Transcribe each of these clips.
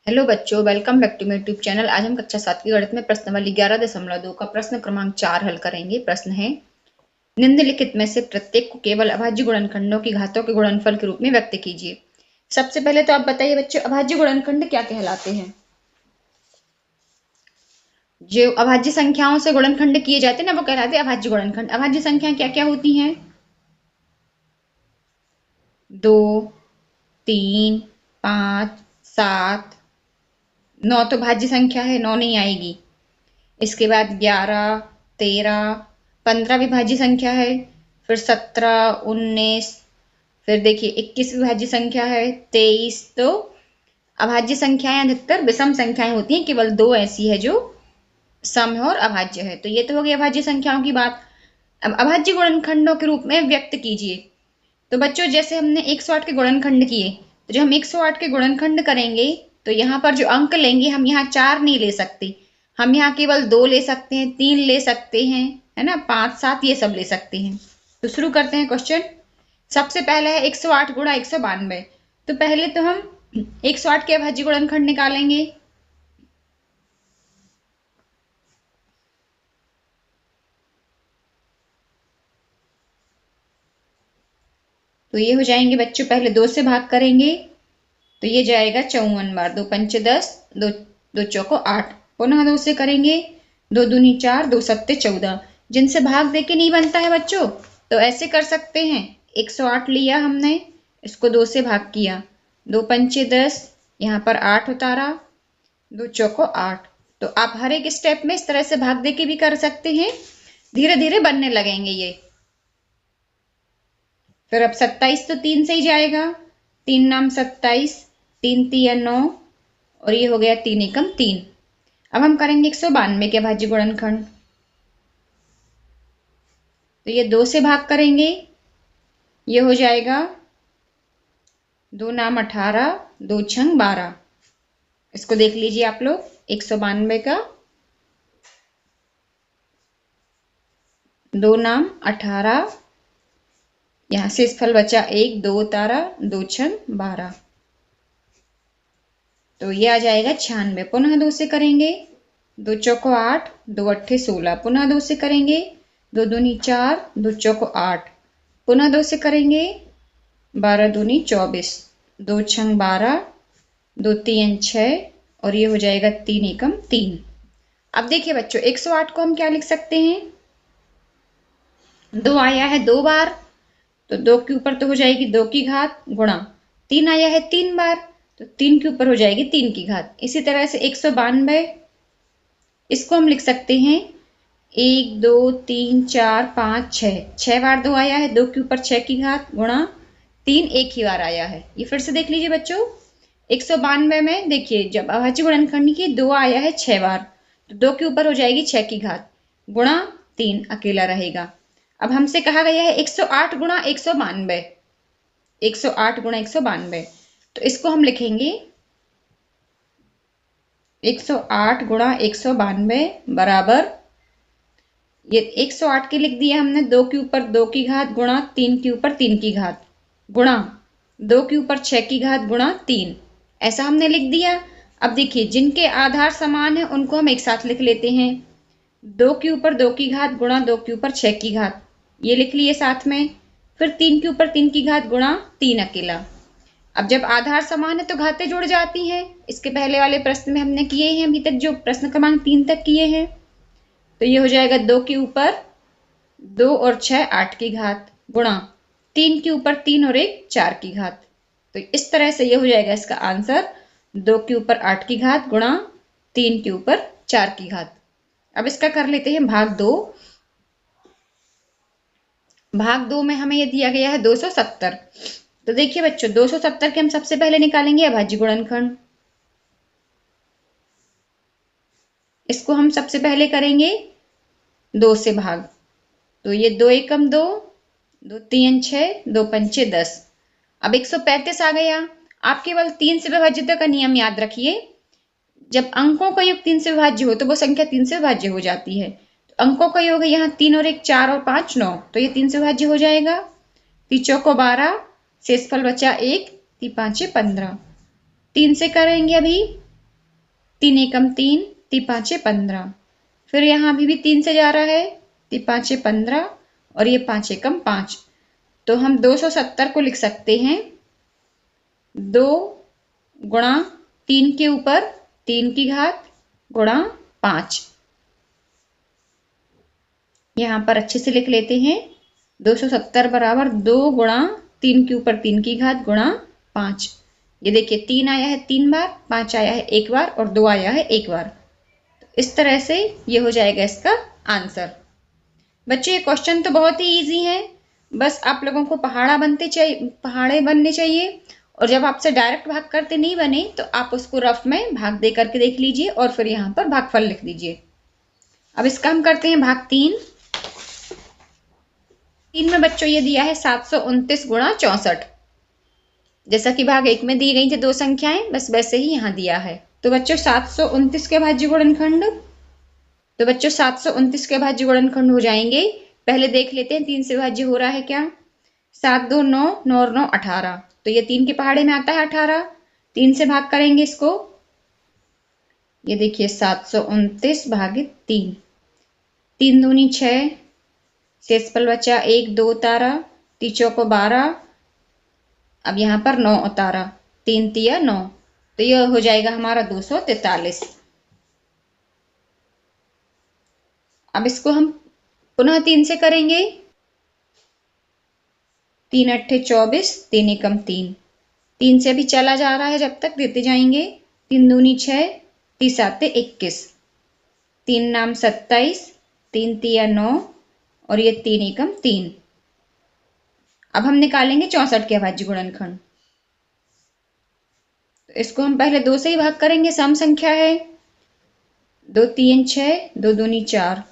Hello बच्चों, welcome back to my YouTube channel. आज हम कक्षा 7 की गणित में प्रश्नावली 11.2 का प्रश्न क्रमांक 4 हल करेंगे। प्रश्न है, निम्नलिखित में से प्रत्येक को केवल अभाज्य गुणनखंडों की घातों के गुणनफल के रूप में व्यक्त कीजिए। सबसे पहले तो आप बताइए बच्चों, अभाज्य गुणनखंड क्या कहलाते हैं? जो अभाज्य संख्याओं से गुणनखंड किए जाते हैं ना, वो कहलाते हैं अभाज्य गुणनखंड। अभाज्य संख्याएं क्या क्या होती हैं? 2, 3, 5, 7, 9 तो भाज्य संख्या है, 9 नहीं आएगी। इसके बाद 11, 13, 15 भी भाज्य संख्या है। फिर 17, 19, फिर देखिए 21 भी भाज्य संख्या है, 23। तो अभाज्य संख्याएं अधिकतर विषम संख्याएं होती हैं, केवल 2 ऐसी है जो सम है और अभाज्य है। तो ये तो हो गई अभाज्य संख्याओं की बात। अब अभाज्य गुणनखंडों के रूप में व्यक्त कीजिए। तो बच्चों, जैसे हमने 108 के गुणनखंड किए, तो जब हम 108 के गुणनखंड करेंगे तो यहाँ पर जो अंक लेंगे, हम यहाँ 4 नहीं ले सकते, हम यहाँ केवल 2 ले सकते हैं, 3 ले सकते हैं, है ना, 5, 7 ये सब ले सकते हैं। तो शुरू करते हैं क्वेश्चन। सबसे पहला है 108 गुणा 192। तो पहले तो हम 108 के अभाज्य गुणनखंड निकालेंगे। तो ये हो जाएंगे बच्चों, पहले 2 से भाग करेंगे तो ये जाएगा 54 बार। 2 पंचे 10, 2 2 चौको 8। पुनः 2 से करेंगे, 2 दूनी 4, 2 सत्ते 14। जिनसे भाग देके नहीं बनता है बच्चों, तो ऐसे कर सकते हैं। 108 लिया हमने, इसको 2 से भाग किया, 2 पंचे 10, यहाँ पर 8 उतारा, 2 चौको 8। तो आप हर एक स्टेप में इस तरह से भाग देके भी कर सकते हैं। धीरे धीरे बनने लगेंगे ये। फिर अब 27 तो 3 से ही जाएगा, 3 नाम 27, 3 तिया 9, और ये हो गया 3 एकम 3। अब हम करेंगे 192 के अभाज्य गुणनखंड। तो ये 2 से भाग करेंगे, ये हो जाएगा 2 नाम 18, 2 छंग 12। इसको देख लीजिए आप लोग, 192 का 2 नाम 18, यहाँ से इस फल बचा 1, 2 उतारा, 2 छंग 12। तो ये आ जाएगा 96। पुनः 2 से करेंगे, 2 चौको 8, 2 अट्ठे 16। पुनः 2 से करेंगे, 2 दूनी 4, 2 चौको 8। पुनः 2 से करेंगे, 12 दूनी 24, 2 छंग 12, 2 तीन 6, और ये हो जाएगा 3 एकम 3। अब देखिए बच्चों, 108 को हम क्या लिख सकते हैं? 2 आया है 2 बार, तो 2 के ऊपर तो हो जाएगी 2 की घात, गुणा 3 आया है 3 बार, तो 3 के ऊपर हो जाएगी 3 की घात। इसी तरह से 192, इसको हम लिख सकते हैं 1, 2, 3, 4, 5, 6। 6 बार 2 आया है, 2 के ऊपर 6 की घात, गुणा 3 एक ही बार आया है। ये फिर से देख लीजिए बच्चों, 192 में देखिए, जब अभाज्य गुणनखंड की 2 आया है 6 बार, तो 2 के ऊपर हो जाएगी 6 की घात, गुणा 3 अकेला रहेगा। अब हमसे कहा गया है 108 गुणा 192, 108 गुणा 192। तो इसको हम लिखेंगे 108 गुणा 192 बराबर, ये 108 के लिख दिया हमने, 2 के ऊपर 2 की घात, गुणा 3 के ऊपर 3 की घात, गुणा 2 के ऊपर 6 की घात, गुणा 3। ऐसा हमने लिख दिया। अब देखिए, जिनके आधार समान है उनको हम एक साथ लिख लेते हैं। 2 के ऊपर 2 की घात, गुणा 2 के ऊपर 6 की घात, ये लिख लिए साथ में। फिर 3 के ऊपर 3 की घात, गुणा 3 अकेला। अब जब आधार समान है तो घातें जुड़ जाती हैं। इसके पहले वाले प्रश्न में हमने किए हैं, अभी तक जो प्रश्न क्रमांक 3 तक किए हैं। तो ये हो जाएगा 2 के ऊपर 2 और 6 8 की घात, गुणा 3 के ऊपर 3 और 1 4 की घात। तो इस तरह से ये हो जाएगा इसका आंसर, 2 के ऊपर 8 की घात, गुणा 3 के ऊपर 4 की घात। अब इसका कर लेते हैं भाग 2। भाग 2 में हमें ये दिया गया है 270। तो देखिए बच्चों, 270 के हम सबसे पहले निकालेंगे अभाज्य गुणनखंड। इसको हम सबसे पहले करेंगे 2 से भाग। तो ये 2 एकम 2, 2 तीन 6, 2 पंचे 10। अब 135 आ गया। आप केवल 3 से विभाज्यता का नियम याद रखिए। जब अंकों का योग 3 से विभाज्य हो तो वो संख्या 3 से विभाज्य हो जाती है। तो अंकों का योग है यहाँ 3 और 1 4 और 5 9, तो ये 3 से विभाज्य हो जाएगा। 3 चौको 12, शेषफल बचा 1, 3 पाँचे 15। 3 से करेंगे अभी, 3 एकम 3, 3 पाँचे 15। फिर यहाँ अभी भी 3 से जा रहा है, 3 पाँचे 15 और ये 5 एकम 5। तो हम 270 को लिख सकते हैं 2 गुणा 3 के ऊपर 3 की घात गुणा 5। यहाँ पर अच्छे से लिख लेते हैं 270 बराबर 2 गुणा 3 के ऊपर 3 की घात गुणा 5। ये देखिए 3 आया है 3 बार, 5 आया है 1 बार और 2 आया है 1 बार। तो इस तरह से ये हो जाएगा इसका आंसर। बच्चों ये क्वेश्चन तो बहुत ही इजी है, बस आप लोगों को पहाड़े बनने चाहिए। और जब आपसे डायरेक्ट भाग करते नहीं बने तो आप उसको रफ में भाग दे करके देख लीजिए और फिर यहाँ पर भागफल लिख दीजिए। अब इसका हम करते हैं भाग 3। 3 में बच्चों ये दिया है 729 गुणा 64। जैसा कि भाग 1 में दी गई थी 2 संख्याएं, बस वैसे ही यहाँ दिया है। तो बच्चों 729 के भाज्य गुणनखंड, तो बच्चों 729 के भाज्य गुणनखंड हो जाएंगे। पहले देख लेते हैं 3 से भाज्य हो रहा है क्या। 7 2 9, 9 और 9 18। तो ये 3 के पहाड़े में आता है 18। 3 से भाग करेंगे इसको। ये देखिए 729 भागित 3, 3 दूनी 6, शेषफल बचा 1 2 उतारा, 3 चौको 12। अब यहाँ पर 9 उतारा, 3 तिया 9। तो यह हो जाएगा हमारा 243। अब इसको हम पुनः 3 से करेंगे। 3 अट्ठे 24, 3 एकम 3। 3 से अभी चला जा रहा है, जब तक देते जाएंगे। 3 दूनी 6, 3 साते 21, 3 नाम 27, 3 तिया 9 और ये 3 एकम 3। अब हम निकालेंगे 64 के अभाज्य गुणनखंड। तो इसको हम पहले 2 से ही भाग करेंगे, सम संख्या है। 2 3 6, 2 दूनी 4,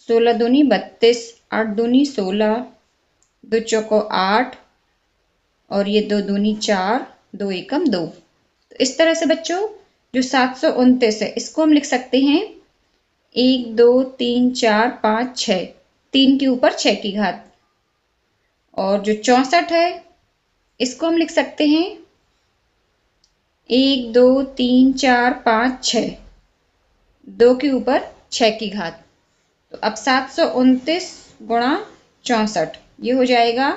16 दूनी 32, 8 दूनी 16, 2 चौको 8 और ये 2 दूनी 4, 2 एकम 2। तो इस तरह से बच्चों जो 729 है इसको हम लिख सकते हैं 1 2 3 4 5 6, 3 के ऊपर 6 की घात। और जो 64 है इसको हम लिख सकते हैं 1 2 3 4 5 6, 2 के ऊपर 6 की घात। तो अब 729 गुणा 64 ये हो जाएगा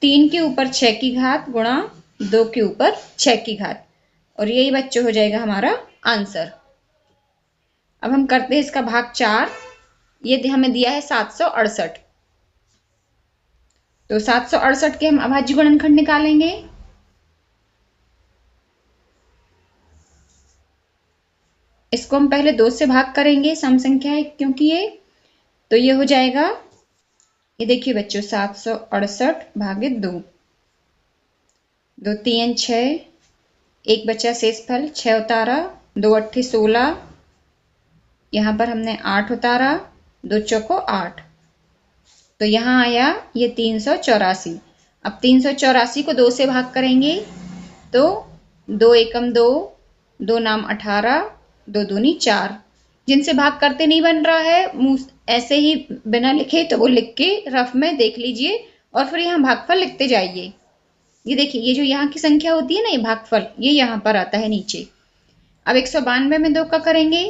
3 के ऊपर 6 की घात गुणा 2 के ऊपर 6 की घात। और यही बच्चों हो जाएगा हमारा आंसर। अब हम करते हैं इसका भाग 4। ये हमें दिया है 768। तो 768 के हम अभाज्य गुणनखंड निकालेंगे। इसको हम पहले 2 से भाग करेंगे, सम संख्या है क्योंकि ये। तो ये हो जाएगा, ये देखिए बच्चों 768 भागित 2, 2 3 6, 1 बचा शेषफल 6 उतारा, 2 अट्ठे 16, यहाँ पर हमने 8 उतारा, 2 चौको 8। तो यहाँ आया ये 384। अब 384 को 2 से भाग करेंगे तो 2 एकम 2, 2 नाम 18, 2 दूनी 4। जिनसे भाग करते नहीं बन रहा है मुंह ऐसे ही बिना लिखे तो वो लिख के रफ में देख लीजिए और फिर यहाँ भागफल लिखते जाइए। ये देखिए ये जो यहाँ की संख्या होती है ना, ये भागफल ये यहाँ पर आता है नीचे। अब 192 में 2 का करेंगे।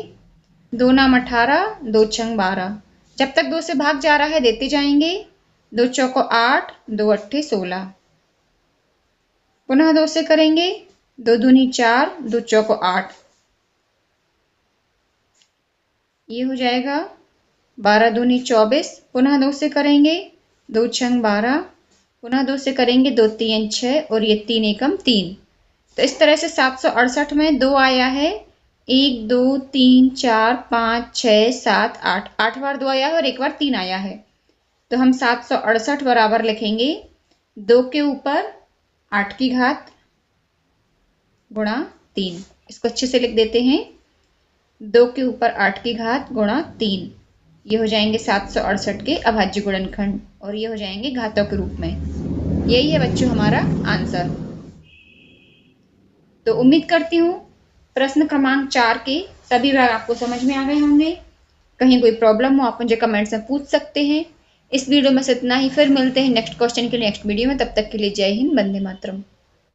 2 नाम 18, 2 छंग 12। जब तक 2 से भाग जा रहा है देते जाएंगे। 2 चौको 8, 2 अट्ठे 16। पुनः 2 से करेंगे। 2 दूनी 4, 2 चौको 8। ये हो जाएगा 12 दूनी 24। पुनः 2 से करेंगे। 2 छंग 12। पुनः 2 से करेंगे। 2 3 6 और ये 3 एकम 3। तो इस तरह से 768 में 2 आया है। 1 2 3 4 5 6 7 8, 8 बार 2 आया है और 1 बार 3 आया है। तो हम 768 बराबर लिखेंगे 2 के ऊपर 8 की घात गुणा 3। इसको अच्छे से लिख देते हैं 2 के ऊपर 8 की घात गुणा 3। ये हो जाएंगे 768 के अभाज्य गुणनखंड और ये हो जाएंगे घातों के रूप में। यही है बच्चों हमारा आंसर। तो उम्मीद करती हूँ प्रश्न क्रमांक 4 के सभी भाग आपको समझ में आ गए होंगे। कहीं कोई प्रॉब्लम हो आप मुझे कमेंट्स में पूछ सकते हैं। इस वीडियो में से इतना ही, फिर मिलते हैं नेक्स्ट क्वेश्चन के लिए नेक्स्ट वीडियो में। तब तक के लिए जय हिंद, वंदे मातरम।